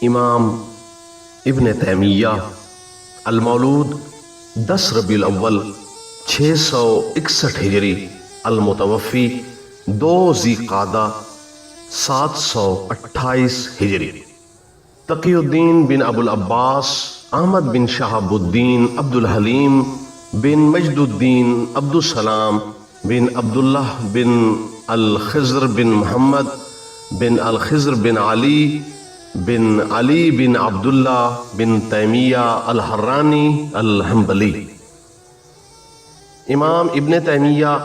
امام ابن تیمیہ المولود 10 ربیع الاول 661 ہجری المتوفی 2 ذی قعدہ 728 ہجری، تقی الدین بن ابو العباس احمد بن شہاب الدین عبد الحلیم بن مجد الدین عبد السلام بن عبداللہ بن الخضر بن محمد بن الخضر بن علی بن عبداللہ بن تیمیہ الحرانی الحنبلی۔ امام ابن تیمیہ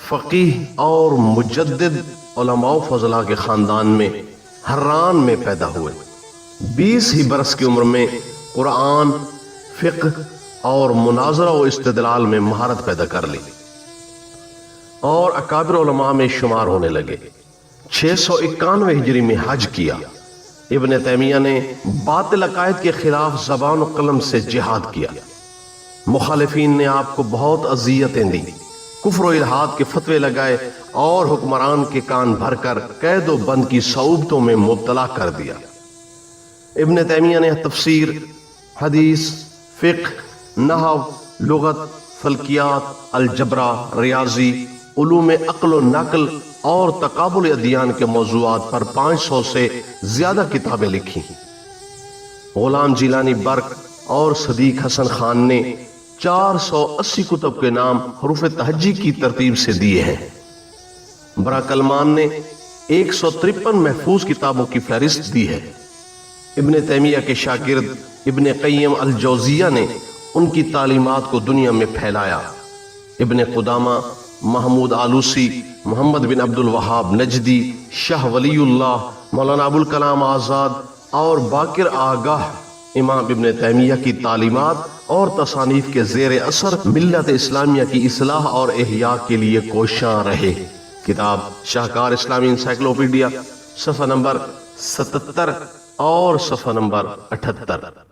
فقیہ اور مجدد علماء و فضلاء کے خاندان میں حران میں پیدا ہوئے۔ 20 ہی برس کی عمر میں قرآن، فقہ اور مناظرہ و استدلال میں مہارت پیدا کر لی اور اکابر علماء میں شمار ہونے لگے۔ 691 ہجری میں حج کیا۔ ابن تیمیہ نے باطل عقائد کے خلاف زبان و قلم سے جہاد کیا۔ مخالفین نے آپ کو بہت اذیتیں دی، کفر و الحاد کے فتوے لگائے اور حکمران کے کان بھر کر قید و بند کی صعوبتوں میں مبتلا کر دیا۔ ابن تیمیہ نے تفسیر، حدیث، فقہ، نحو، لغت، فلکیات، الجبرا، ریاضی، علوم عقل و نقل اور تقابل ادیان کے موضوعات پر 500 سے زیادہ کتابیں لکھی۔ غلام جیلانی برق اور صدیق حسن خان نے 480 کتب کے نام حروف تہجی کی ترتیب سے دیے ہیں۔ برا کلمان نے 153 محفوظ کتابوں کی فہرست دی ہے۔ ابن تیمیہ کے شاگرد ابن قیم الجوزیہ نے ان کی تعلیمات کو دنیا میں پھیلایا۔ ابن قدامہ، محمود آلوسی، محمد بن عبد الوہاب نجدی، شاہ ولی اللہ، مولانا ابوالکلام آزاد اور باقر آگاہ امام ابن تیمیہ کی تعلیمات اور تصانیف کے زیر اثر ملت اسلامیہ کی اصلاح اور احیاء کے لیے کوشاں رہے۔ کتاب شاہکار اسلامی انسائیکلوپیڈیا، صفحہ نمبر 77 اور صفحہ نمبر 78۔